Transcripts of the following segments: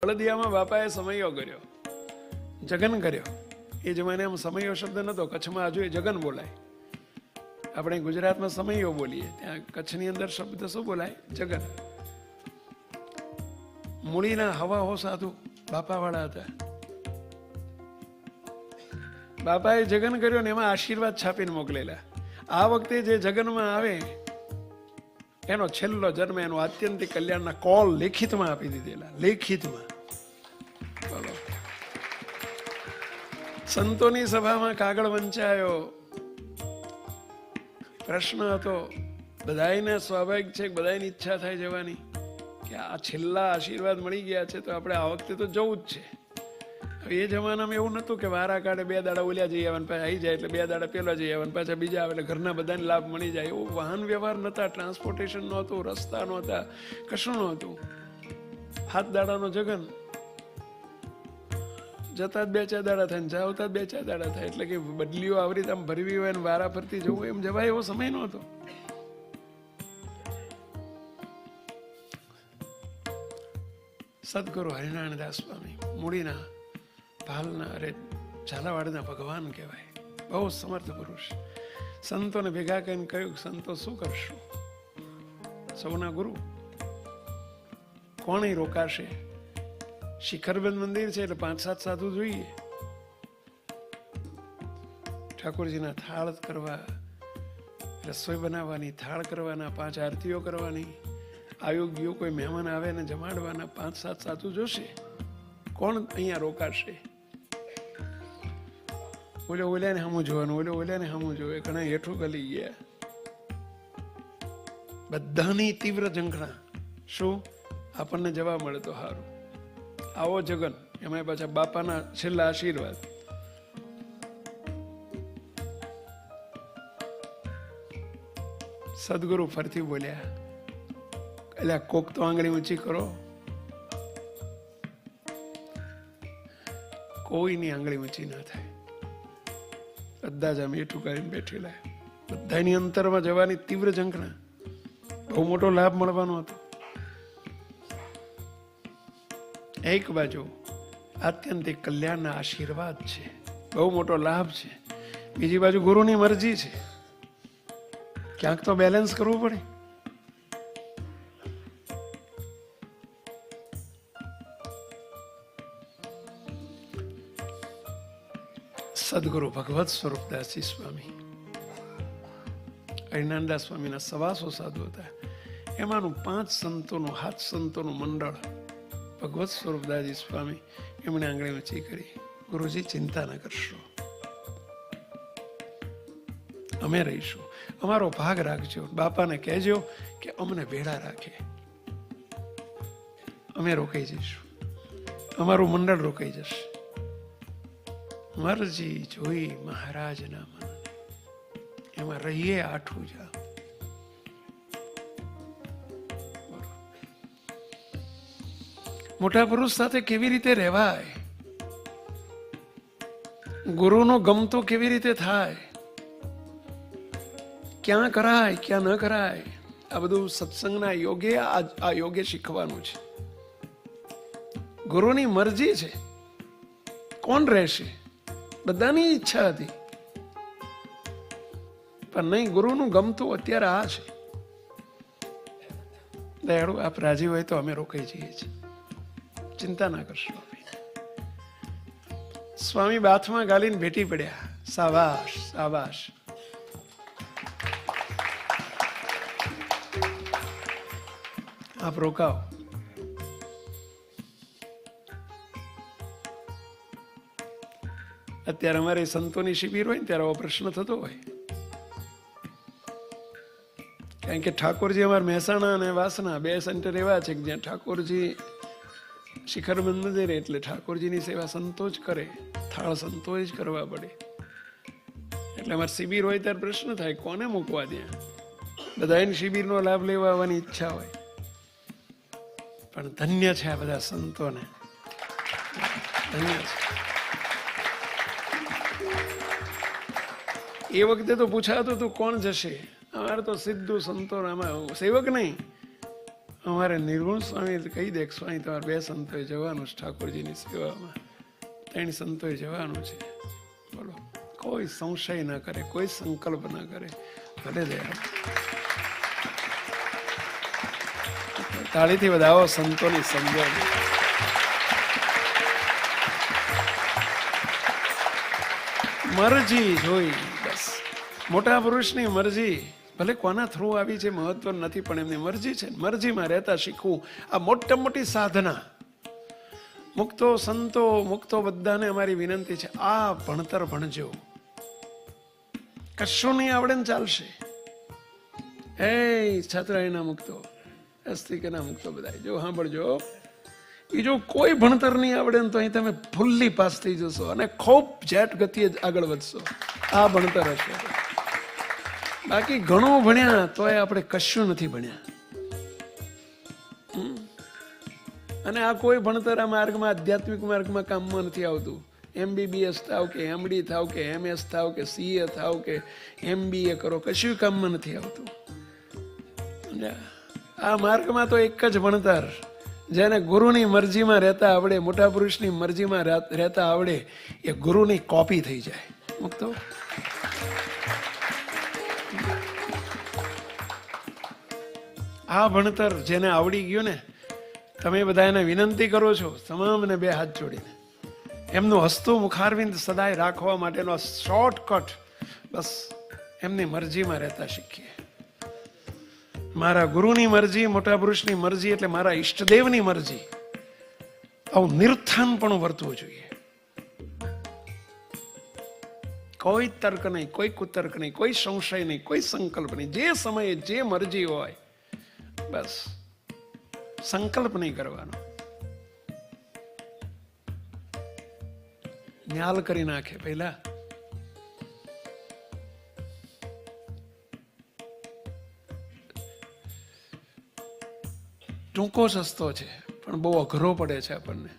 હળદિયામાં બાપાએ સમયો કર્યો, જગન કર્યો. એ જમાને આમ સમયો શબ્દ નતો, કચ્છમાં હજુ એ જગન બોલાય. આપણે ગુજરાતમાં સમયો બોલીએ, ત્યાં કચ્છની અંદર શબ્દ શું બોલાય? જગન. મૂળીના હવા હો સાધુ બાપા વાળા હતા. બાપાએ જગન કર્યો ને એમાં આશીર્વાદ છાપીને મોકલેલા. આ વખતે જે જગનમાં આવે એનો છેલ્લો જન્મ, એનો આત્યંતિક કલ્યાણના કોલ લેખિતમાં આપી દીધેલા. લેખિતમાં. બોલો. સંતોની સભામાં કાગળ વંચાયો. પ્રશ્ન હતો, બધાને સ્વાભાવિક છે, બધાની ઈચ્છા થાય જવાની, કે આ છેલ્લા આશીર્વાદ મળી ગયા છે તો આપણે આ વખતે તો જવું જ છે. એ જમાનામાં એવું નતું કે વારા કાઢે 2 દાડા ઓલ્યા જઈ આવવાનું, પાછા આવી જાય એટલે 2 દાડા પેલા જઈ આવવાનું, પાછા બીજા આવે એટલે ઘરના બધાને લાભ મળી જાય. એવું વાહન વ્યવહાર નતા, ટ્રાન્સપોર્ટેશન નહોતું, રસ્તા નહોતા, કશું નહોતું. 7 દાડાનો જગન, જતા જ 2-4 દાડા થાય ને જાવતા જ 2-4 દાડા થાય. એટલે કે બદલીઓ આવરી આમ ભરવી હોય ને વારા ફરતી જવું, એમ જવાય એવો સમય નહોતો. સદગુરુ હરિનારાયણ સ્વામી મૂળીના ભાલના, અરે ઝાલાવાડના ભગવાન કહેવાય, બહુ સમર્થ પુરુષ. સંતોને ભેગા કરીને કહ્યું, સંતો શું કરશું? સૌના ગુરુ કોણ રોકાશે? શિખરબંધ મંદિર છે એટલે 5-7 સાધુ જોઈએ. ઠાકોરજીના થાળ કરવા, રસોઈ બનાવવાની, થાળ કરવાના, 5 આરતીઓ કરવાની, આયોગ્યો કોઈ મહેમાન આવે ને જમાડવાના 5-7 સાધુ જોશે. કોણ અહીંયા રોકાશે? ઓલ્યાને સામું જોવાનું, ઓલ્યાને સામું જોવે. ઘણા હેઠું ગલી ગયા. બધાની તીવ્ર ઝંખના. શું? આપણને જવા મળે તો સારું. આવો જગન, એમાં પાછા બાપાના છેલ્લા આશીર્વાદ. સદગુરુ ફરતી બોલ્યા, એટલે કોક તો આંગળી ઊંચી કરો. કોઈની આંગળી ઊંચી ના થાય. બધા જ આમ એઠું કરીને બેઠેલા. બધાની અંતરમાં જવાની તીવ્ર ઝંખના. બહુ મોટો લાભ મળવાનો હતો. એક બાજુ આત્યંતિક કલ્યાણના આશીર્વાદ છે, બહુ મોટો લાભ છે. બીજી બાજુ ગુરુની મરજી છે. ક્યાંક તો બેલેન્સ કરવું પડે. સદગુરુ ભગવત સ્વરૂપદાસજી સ્વામી, હરિનાનદાસ સ્વામીના 125 સાધુ હતા. એમાંનું 5 સંતોનું, 7 સંતોનું મંડળ ભગવત સ્વરૂપદાસજી સ્વામી, એમણે આંગળી ઊંચી કરી, ગુરુજી ચિંતા ન કરશો, અમે રહીશું, અમારો ભાગ રાખજો. બાપાને કહેજો કે અમને ભેળા રાખે, અમે રોકાઈ જઈશું, અમારું મંડળ રોકાઈ જશે. મરજી જોઈ મહારાજના મન, એમાં રહીએ આઠું જા. મોટા પુરુષ સાથે કેવી રીતે રહેવાય, ગુરુનો ગમતો કેવી રીતે થાય, ક્યાં કરાય ક્યાં ન કરાય, આ બધું સત્સંગના યોગે, આ યોગે શીખવાનું છે. ગુરુની મરજી છે, કોણ રહેશે? બધાની ઈચ્છા હતી, પણ નહીં, ગુરુનું ગમતું અત્યારે આ છે. દયાળુ, આપ રાજી હોય તો અમે રોકાઈ જઈએ છીએ, ચિંતા ના કરશો. સ્વામી બાથમાં ગાલીને ભેટી પડ્યા. સાબાશ સાબાશ. આપ રોકાઓ. અત્યારે અમારે સંતોની શિબિર હોય ને ત્યારે આવો પ્રશ્ન થતો હોય, કારણ કે ઠાકોરજી અમારે મહેસાણા અને વાસણા 2 સેન્ટર એવા છે કે જ્યાં ઠાકોરજી શિખરબંધ મંદિર, એટલે ઠાકોરજીની સેવા સંતો જ કરે, થાળ સંતોએ જ કરવા પડે. એટલે અમારે શિબિર હોય ત્યારે પ્રશ્ન થાય કોને મૂકવા ત્યાં. બધાની શિબિરનો લાભ લેવા આવવાની ઈચ્છા હોય, પણ ધન્ય છે આ બધા સંતોને, ધન્ય છે. એ વખતે તો પૂછાતું હતું કોણ જશે, અમારે તો સીધું સંતો, આમાં સેવક નહીં, અમારે નિર્ગુણ સ્વામી કહી દે સ્વામી તમારે 2 સંતોએ જવાનું છે ઠાકોરજીની સેવામાં, 3 સંતોએ જવાનું છે. બોલો, કોઈ સંશય ના કરે, કોઈ સંકલ્પ ના કરે. ભલે દયા તાળીથી વધાવો સંતોની સમજણ. મરજી જોઈ, બસ મોટા પુરુષની મરજી ભલે કોના થ્રુ આવી છે મહત્વ નથી, પણ એમની મરજી છે. મરજીમાં રહેતા શીખવું આ મોટા મોટી સાધના. મુક્તો સંતો મુક્તો બધાને અમારી વિનંતી છે, આ ભણતર ભણજો. કશું નહીં આવડે ને ચાલશે. એ છાત્રાયના મુક્તો, અસ્તિકના મુક્તો બધા જો સાંભળજો, બીજું કોઈ ભણતર નહીં આવડે ને તો અહીં તમે ફૂલ્લી પાસ થઈ જશો અને ખૂબ જેટ ગતિએ આગળ વધશો. આ ભણતર હશે. બાકી ઘણું ભણ્યા તોય આપણે કશું નથી ભણ્યા. અને આ કોઈ ભણતર આ માર્ગમાં, આધ્યાત્મિક માર્ગમાં કામમાં નથી આવતું. MBBS થાવ કે MD થાવ કે MS થાવ કે CA થાવ કે MBA કરો, કશું કામમાં નથી આવતું. આ માર્ગમાં તો એક જ ભણતર, જેને ગુરુની મરજીમાં રહેતા આવડે, મોટા પુરુષની મરજીમાં રહેતા આવડે, એ ગુરુની કોપી થઈ જાય. મુક્તો આ ભણતર જેને આવડી ગયું ને, તમે બધા એને વિનંતી કરો છો તમામને 2 હાથ જોડીને, એમનું હસતું મુખારવિંદ સદાય રાખવા માટેનો શોર્ટકટ, બસ એમની મરજીમાં રહેતા શીખીએ. મારા ગુરુની મરજી, મોટા પુરુષની મરજી એટલે મારા ઈષ્ટદેવની મરજી, આવું નિર્થાનપણું વર્તવું જોઈએ. કોઈ તર્ક નહીં, કોઈ કુતર્ક નહીં, કોઈ સંશય નહીં, કોઈ સંકલ્પ નહીં. જે સમયે જે મરજી હોય બસ સંકલ્પ નહીં કરવાનો. ન્યાલ કરી નાખે પહેલા. ટૂંકો સસ્તો છે પણ બહુ અઘરો પડે છે આપણને.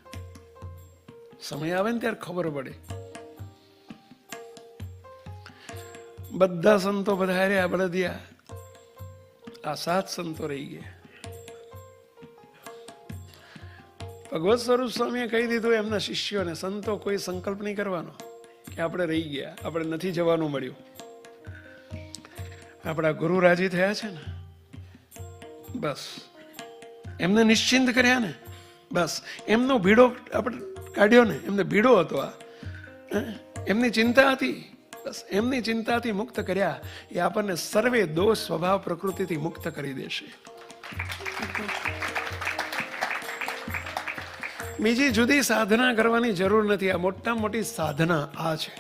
સમય આવે ને ત્યારે ખબર પડે. બધા સંતો બધા બળદિયા, આ 7 સંતો રહી ગયા. ભગવત સ્વરૂપ સ્વામીએ કહી દીધું એમના શિષ્યોને, સંતો કોઈ સંકલ્પ નહીં કરવાનો કે આપણે રહી ગયા, આપણે નથી જવાનું મળ્યું. આપણા ગુરુ રાજી થયા છે ને, બસ એમને નિશ્ચિંત કર્યા ને, બસ એમનો ભીડો આપણે કાઢ્યો ને, એમને ભીડો હતો આ, એમની ચિંતા હતી, બસ એમની ચિંતાથી મુક્ત કર્યા. એ આપણને સર્વે દોષ સ્વભાવ પ્રકૃતિથી મુક્ત કરી દેશે. બીજી જુદી સાધના કરવાની જરૂર નથી. આ મોટામાં મોટી સાધના આ છે,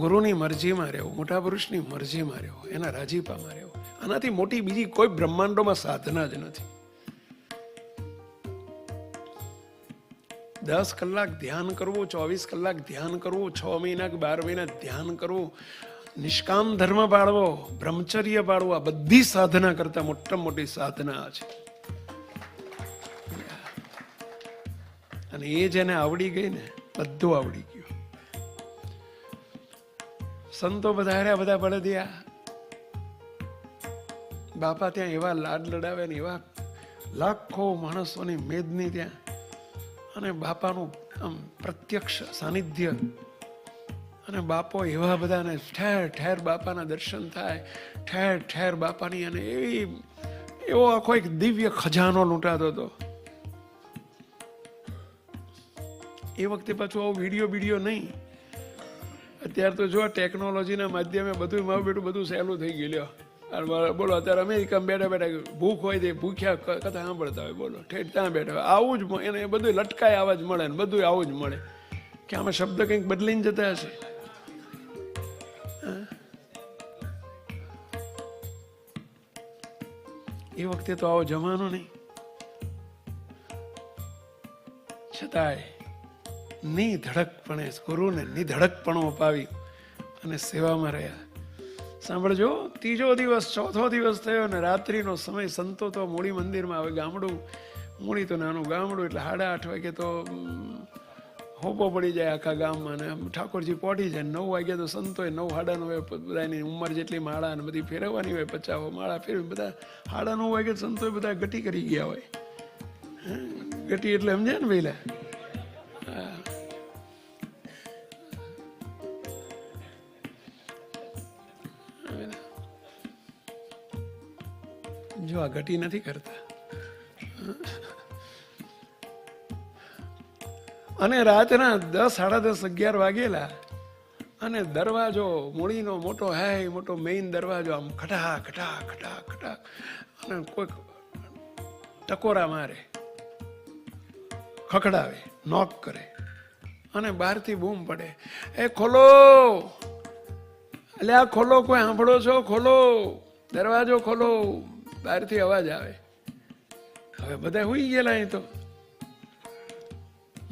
ગુરુની મરજીમાં રહેવું, મોટા પુરુષની મરજીમાં રહેવું, એના રાજીપામાં રહેવું. આનાથી મોટી બીજી કોઈ બ્રહ્માંડોમાં સાધના જ નથી. 10 કલાક ધ્યાન કરવું, 24 કલાક ધ્યાન કરવું, 6 મહિના કે 12 મહિના ધ્યાન કરવું, નિષ્કામ ધર્મ પાળવો, બ્રહ્મચર્ય પાળવું, આ બધી સાધના કરતા મોટામાં મોટી સાધના આ છે. અને એ જેને આવડી ગઈ ને, બધું આવડી ગયું. સંતો બધા બધા બળદિયા, બાપા ત્યાં એવા લાડ લડાવે ને, એવા લાખો માણસોની મેદની ત્યાં, અને બાપાનું આમ પ્રત્યક્ષ સાનિધ્ય, અને બાપો એવા બધાને ઠેર ઠેર બાપાના દર્શન થાય, ઠેર ઠેર બાપાની, અને એવો આખો એક દિવ્ય ખજાનો લૂંટાતો હતો. એ વખતે પાછું આવો વિડીયો નહીં. અત્યારે તો જો ટેકનોલોજીના માધ્યમે બધું મારું બેટું બધું સહેલું થઈ ગયું. બોલો અત્યારે અમેરિકામાં બેઠા બેઠા ભૂખ હોય તે ભૂખ્યા કથા સાંભળતા હોય, બોલો ઠેઠ ત્યાં બેઠા આવું જ એને બધું લટકાય આવાજ મળે ને બધું આવું જ મળે. કે આમાં શબ્દ કંઈક બદલીને જતા હશે. એ વખતે તો આવો જમાનો નહીં. છતાંય નિધડકપણે ગુરુને નિધડકપણું અપાવી અને સેવામાં રહ્યા. સાંભળજો, 3જો દિવસ 4થો દિવસ થયો ને રાત્રિનો સમય. સંતો તો મૂળી મંદિરમાં આવે, ગામડું મૂળી તો નાનું ગામડું એટલે 8:30 વાગે તો હોપો પડી જાય આખા ગામમાં, ને ઠાકોરજી પહોંચી જાય. 9 વાગ્યા તો સંતોય 9 સાડા 9 બધાની ઉંમર જેટલી માળા ને બધી ફેરવવાની હોય, 50 માળા ફેરવી બધા સાડા 9 વાગે સંતોય બધા ગટી કરી ગયા હોય. ગટી એટલે સમજ્યા ને પેલા? જો આ ઘટી નથી કરતા. અને રાતના 10, સાડા 10, 11 વાગેલા અને દરવાજો મૂળીનો મોટો મોટો મેઇન દરવાજો આમ ખટા ખટા ખટા ખટા અને કોઈ ટકોરા મારે, ખખડાવે, નોક કરે અને બહારથી બૂમ પડે, એ ખોલો, એટલે આ ખોલો, કોઈ સાંભળો છો? ખોલો, દરવાજો ખોલો. બહારથી અવાજ આવે. હવે બધા હુઈ ગયેલા. અહીં તો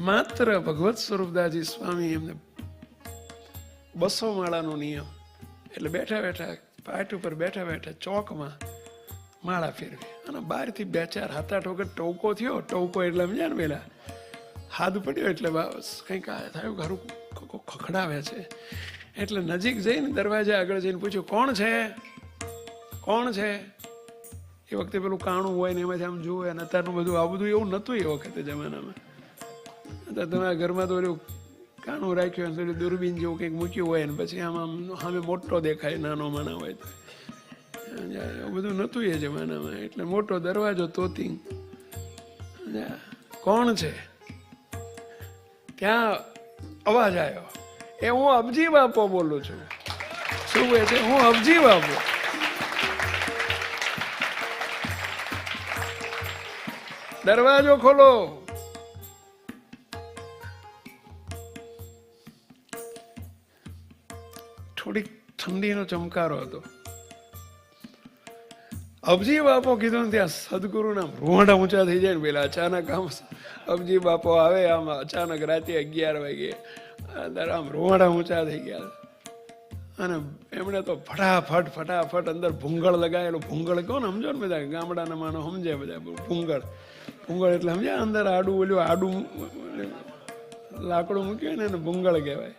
માત્ર ભગવત સ્વરૂપદાસજી સ્વામી એમને 200 માળાનો નિયમ, એટલે બેઠા બેઠા પાટ ઉપર બેઠા બેઠા ચોકમાં માળા ફેરવી અને બહારથી 2, 4, 7, 8 વખત ટોકો થયો. ટોકો એટલે સમજ્યા ને પેલા હાથ પડ્યો એટલે બસ કંઈક થયું, ઘરું ખખડાવે છે. એટલે નજીક જઈને દરવાજા આગળ જઈને પૂછ્યું, કોણ છે? કોણ છે? એ વખતે પેલું કાણું હોય ને એમાંથી આમ જોવે, અને અત્યારનું બધું આ બધું એવું નહોતું એ વખતે જમાનામાં. અત્યારે તમારા ઘરમાં તો ઓલું કાણું રાખ્યું હોય, થોડું દૂરબીન જેવું કંઈક મૂક્યું હોય ને પછી આમ સામે મોટો દેખાય, નાનો માના હોય તો એવું બધું નહોતું એ જમાનામાં. એટલે મોટો દરવાજો તોતિંગ. કોણ છે? ત્યાં અવાજ આવ્યો, એ હું અબજી બાપો બોલું છું. શું કહે છે? હું અબજી બાપો. દરવાજો ખોલો. થોડીક ઠંડીનો ચમકારો હતો. અબજી બાપો કીધું ને ત્યાં સદગુરુના રૂવાડા ઊંચા થઈ જાય ને પેલા. અચાનક આમ અબજી બાપો આવે, આમ અચાનક રાતે 11 વાગે અંદર આમ રૂવાડા ઊંચા થઈ ગયા. અને એમણે તો ફટાફટ અંદર ભૂંગળ લગાવેલું. ભૂંગળ કહો ને, સમજો ને બધા ગામડાના માનો સમજે બધા. ભૂંગળ એટલે સમજ્યા? અંદર આડું ઓલું આડું લાકડું મૂક્યું ને એને ભૂંગળ કહેવાય.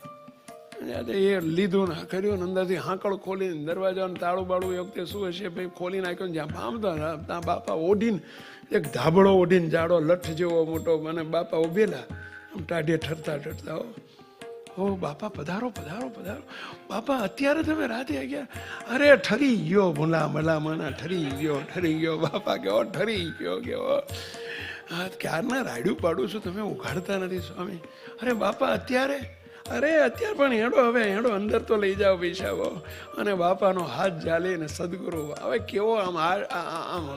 એ લીધું ને કર્યું ને અંદરથી હાંકળ ખોલીને દરવાજાનું તાળું બાળું એ વખતે શું હશે ભાઈ ખોલી નાખ્યો ને જ્યાં ભામતા ત્યાં બાપા ઓઢીને એક ધાબળો ઓઢીને જાડો લઠ જેવો મોટો, અને બાપા ઉભેલા આમ ટાઢે ઠરતા હો બાપા પધારો પધારો પધારો. બાપા અત્યારે તમે રાતે 11? અરે ઠરી ગયો ભૂલા મલા માના, ઠરી ગયો. બાપા કેવો ઠરી ગયો. હા ક્યારના રાડ્યું પાડું છું, તમે ઉઘાડતા નથી સ્વામી. અરે બાપા અત્યારે? અરે અત્યારે પણ હેડો અંદર તો લઈ જાઓ પૈસાઓ. અને બાપાનો હાથ ઝાલીને સદગુરુ હવે કેવો આમ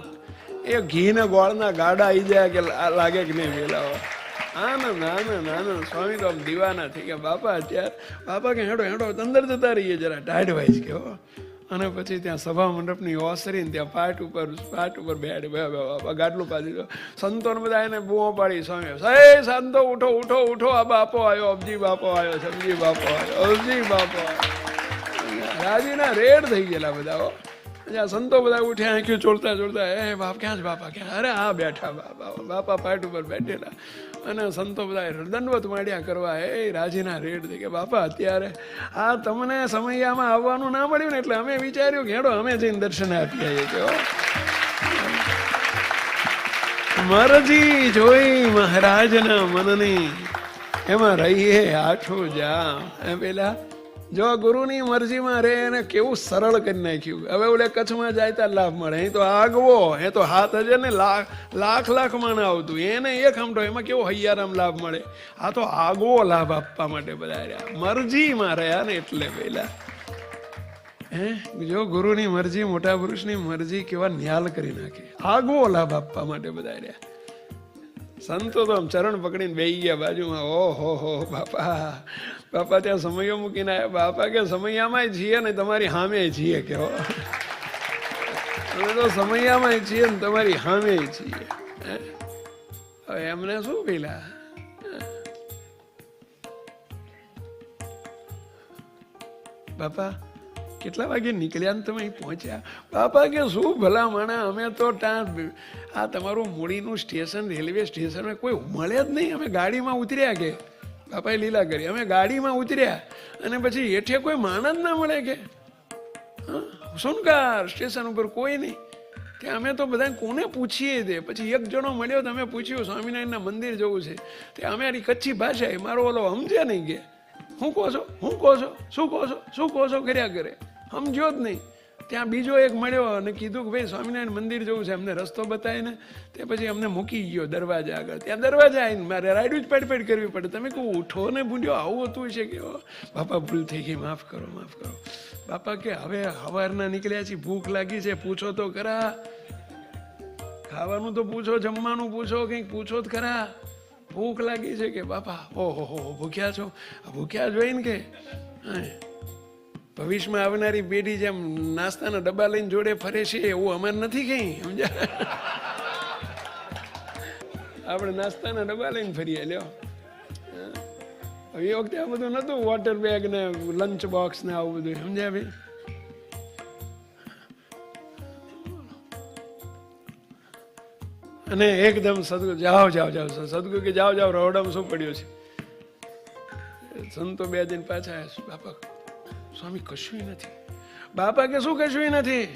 એ ઘીને ગોળના ગાડા આવી જાય કે લાગે કે નહીં વેલાઓ. ના સ્વામી તો આમ દીવાના થઈ ગયા. બાપા અત્યારે? બાપા કે હેડો અંદર જતા રહીએ જરા ટાઢ વાઈસ કે. અને પછી ત્યાં સભા મંડપની ઓસરીને ત્યાં પાટ ઉપર બેઠ બાપા ગાડલું પાડી. સંતોને બધા એને બૂમો પાડી, સ્વામી સંતો ઉઠો, આ બાપો આવ્યો, અબજી બાપો આવ્યો, સમજી બાપો આવ્યો, અબજી બાપો આવ્યો. રાજીના રેડ થઈ ગયેલા બધા. સંતો બધા ઉઠ્યા, આંખ્યું ચોળતા એ બાપ ક્યાં છે? બાપા ક્યાં? અરે આ બેઠા બાપા પાટ ઉપર બેઠેલા. અને સંતો બધા દંડવત માંડ્યા કરવા. એ રાજીના રેડ થઈ ગયા. બાપા અત્યારે આ તમને સમયમાં આવવાનું ના મળ્યું ને એટલે અમે વિચાર્યું કે હેડો અમે જઈને દર્શન આપી આવીએ. મરજી જોઈ મહારાજના મનની, એમાં રહીએ આઠું જામ. પેલા જો ગુરુની મરજીમાં રહે એને કેવું સરળ કરી નાખ્યું. હવે ઓલે કચ્છમાં જાય ત્યાં લાભ મળે. અહીં તો આગવો, એ તો હાથ હજે ને લાખ માણ આવતું, એને એક હમટો, એમાં કેવો હૈયારામ લાભ મળે. આ તો આગવો લાભ આપવા માટે બધા રહ્યા, મરજીમાં રહ્યા ને એટલે પેલા. જો ગુરુની મરજી, મોટા પુરુષની મરજી કેવા ન્યાલ કરી નાખે. આગવો લાભ આપવા માટે બધા રહ્યા. સંતો તો આમ ચરણ પકડીને બેસી ગયા બાજુમાં. ઓહો બાપા ત્યાં સમયો મૂકીને આવ્યા. બાપા કે સમયામાં છીએ ને તમારી સામે છીએ. કેવો અમે તો સમયામાં છીએ ને તમારી સામે છીએ. હવે એમને શું પેલા બાપા કેટલા વાગે નીકળ્યા ને તમે અહીં પહોંચ્યા? બાપા કે શું ભલા માણા, અમે તો ત્યાં આ તમારું મૂળીનું સ્ટેશન, રેલવે સ્ટેશન કોઈ મળે જ નહીં. અમે ગાડીમાં ઉતર્યા કે બાપાએ લીલા કરી. અમે ગાડીમાં ઉતર્યા અને પછી હેઠે કોઈ માણસ ના મળે કે સુનકાર સ્ટેશન ઉપર કોઈ નહીં. ત્યાં અમે તો બધા કોને પૂછીએ તે. પછી એક જણો મળ્યો તો અમે પૂછ્યું સ્વામિનારાયણના મંદિર જવું છે. તે અમારી કચ્છી ભાષા એ મારો ઓલો સમજ્યા નહીં કે હું કહો છો, હું કહો છો, શું કહો છો, શું કહો છો કર્યા કરે, સમજ્યો જ નહીં. ત્યાં બીજો એક મળ્યો અને કીધું કે ભાઈ સ્વામિનારાયણ મંદિર જવું છે. અમને રસ્તો બતાવીને તે પછી અમને મૂકી ગયો દરવાજા આગળ. ત્યાં દરવાજા આવીને મારે રાઈડ જ પેડ કરવી પડે. તમે કહું ઉઠો ને ભૂંડ્યો, આવું હતું છે કે બાપા ભૂલ થઈ ગઈ, માફ કરો, માફ કરો. બાપા કે હવે સવારના નીકળ્યા છીએ, ભૂખ લાગી છે, પૂછો તો ખરા, ખાવાનું તો પૂછો, જમવાનું પૂછો, કંઈક પૂછો તો ખરા, ભૂખ લાગી છે કે બાપા ઓહો હો ભૂખ્યા છો? ભૂખ્યા જ હોય ને કે ભવિષ્યમાં આવનારી પેઢી જેમ નાસ્તાના ડબ્બા લઈને જોડે ફરે છે એવું અમારે નથી કઈ, સમજ્યા? આપણે નાસ્તાના ડબ્બા લઈને ફરીએ. લ્યો એ વખતે આ બધું નતું, વોટર બેગ ને લંચ બોક્સ ને આવું બધું, સમજ્યા ભાઈ? અને એકદમ સદગુરુ જાઓ જાઓ જાઓ, સદગુરુ કે જાઓ જાઓ, રવડામાં શું પડ્યું છે? સંતો 2 દિન પાછા આવ્યા. બાપા સ્વામી કશું નથી. બાપા કે શું કશું નથી?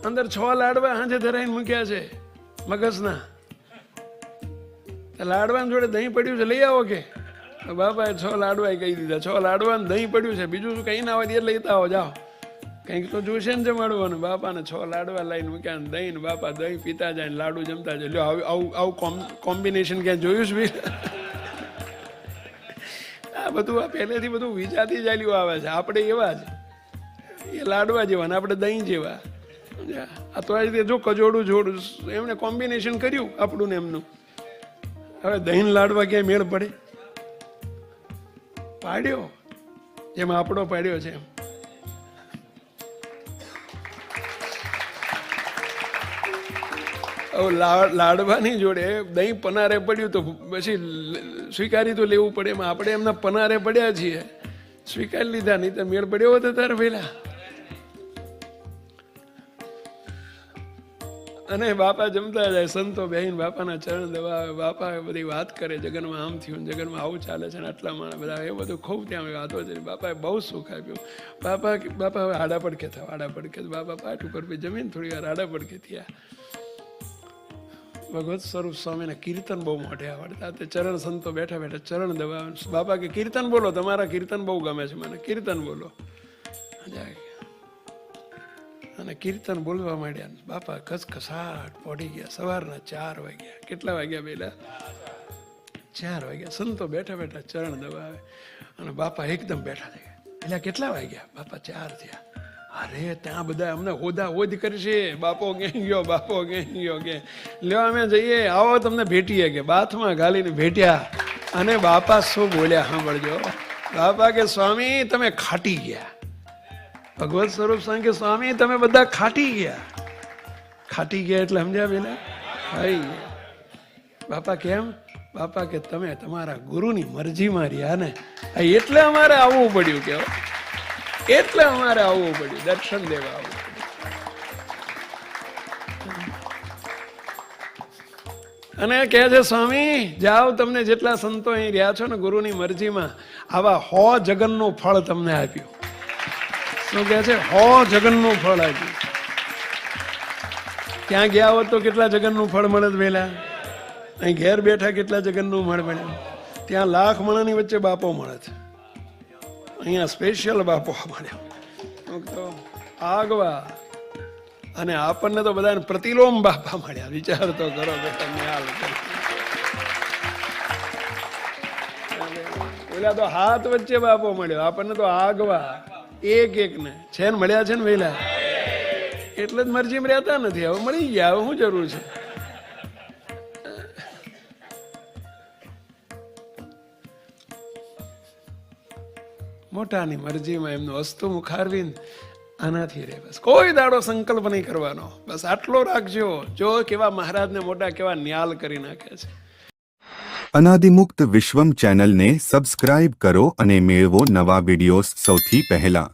અંદર 6 લાડવા હાંજે ધરાઈને મૂક્યા છે મગજના. લાડવા જોડે દહીં પડ્યું છે, લઈ આવો કે. બાપાએ 6 લાડવા કહી દીધા. 6 લાડવા દહીં પડ્યું છે, બીજું શું કઈ ના હોય એ લેતા આવો, જાઓ. કંઈક તો જોશે ને જમાડવાનું. બાપાને 6 લાડવા લઈને મૂક્યા ને દહીં. બાપા દહીં પીતા જાય ને લાડુ જમતા જાય. લ્યો આવું કોમ્બિનેશન ક્યાં જોયું છે? આ બધું આ પહેલેથી બધું વિચારતી ચાલ્યું આવે છે. આપણે એવા જ, એ લાડવા જેવા ને આપણે દહીં જેવા. આ તો આ રીતે જો કજોડું જોડું એમને કોમ્બિનેશન કર્યું આપણું ને એમનું. હવે દહીં લાડવા ક્યાંય મેળ પડે? પાડ્યો જેમ આપણો પાડ્યો છે એમ. લાડવાની જોડે દહીં પનારે પડ્યું તો પછી સ્વીકારી તો લેવું પડે. એમાં આપણે એમના પનારે પડ્યા છીએ, સ્વીકારી લીધા. નહીં તો મેળ પડ્યો હતો તારે પહેલા. અને બાપા જમતા જાય, સંતો બેહીને બાપાના ચરણ દબાવે. બાપા બધી વાત કરે, જગનમાં આમ થયું, જગનમાં આવું ચાલે છે ને આટલા માણસ બધા, એ બધું ખૂબ ત્યાં વાતો છે. બાપાએ બહુ સુખ આપ્યું. બાપા હવે આડા પડકે થયા, આડા પડકે. બાપા પાઠ ઉપર જમીન થોડી વાર આડા પડકે થયા. ભગવત સ્વરૂપ સ્વામીના કીર્તન બહુ મોઢે આવડતા. તે ચરણ સંતો બેઠા બેઠા ચરણ દબાવે. બાપા કે કીર્તન બોલો, તમારા કીર્તન બહુ ગમે છે મને, કીર્તન બોલો. અને કીર્તન બોલવા માંડ્યા. બાપા ખસખસાટ પડી ગયા. સવારના 4 વાગ્યા. કેટલા વાગ્યા પહેલા? 4 વાગ્યા. સંતો બેઠા બેઠા ચરણ દબાવે અને બાપા એકદમ બેઠા થઈ ગયા. એટલે કેટલા વાગ્યા? બાપા 4 થયા. અરે ત્યાં બધા અમને હોદા હોદ કરશે. બાપો ક્યાં ગયો, બાપો ક્યાં ગયો કે. લ્યો અમે જઈએ, આવો તમને ભેટીએ કે. બાથમાં ગાલીને ભેટ્યા. અને બાપા શું બોલ્યા સાંભળજો. બાપા કે સ્વામી તમે ખાટી ગયા. ભગવત સ્વરૂપ સ્વામી કે સ્વામી તમે બધા ખાટી ગયા. ખાટી ગયા એટલે સમજ્યા પેલા? ખાઈ ગયા. બાપા કેમ? બાપા કે તમે તમારા ગુરુની મરજીમાં રહ્યા ને, એટલે અમારે આવવું પડ્યું. કેવો? એટલે અમારે આવવું પડ્યું, દર્શન દેવા આવવું પડ્યું. અને કહે છે સ્વામી જાઓ, તમને જેટલા સંતો અહીં રહ્યા છો ને ગુરુની મરજીમાં, આવા 100 જગનનું ફળ તમને આપ્યું. શું કહે છે? 100 જગનનું ફળ આપ્યું. ત્યાં ગયા હોત તો કેટલા જગનનું ફળ મળે વહેલા? અહીં ઘેર બેઠા કેટલા જગનનું ફળ મળે? ત્યાં લાખ મણાની વચ્ચે બાપો મળે છે, અહીંયા સ્પેશિયલ બાપો મળ્યો તો આગવા. અને આપણને તો બધાને પ્રતિલોમ બાપા મળ્યા. વિચાર તો કરો બેટા, ન્યાલ પેલા તો હાથ વચ્ચે બાપો મળ્યો, આપણને તો આગવા એક ને છે ને મળ્યા છે ને વહેલા. એટલે જ મરજીમાં રહેતા નથી. હવે મળી ગયા, હવે શું જરૂર છે? મોટાની મરજીમાં એમનું અસ્તુ મુખારવીન આનાથી રહે. બસ કોઈ દાડો સંકલ્પ નહીં કરવાનો, બસ આટલો રાખજો. જો કેવા મહારાજને મોટા કેવા ન્યાલ કરી નાખે છે. અનાદિમુક્ત વિશ્વમ ચેનલને સબસ્ક્રાઇબ કરો અને મેળવો નવા વિડિયોઝ સૌથી પહેલા.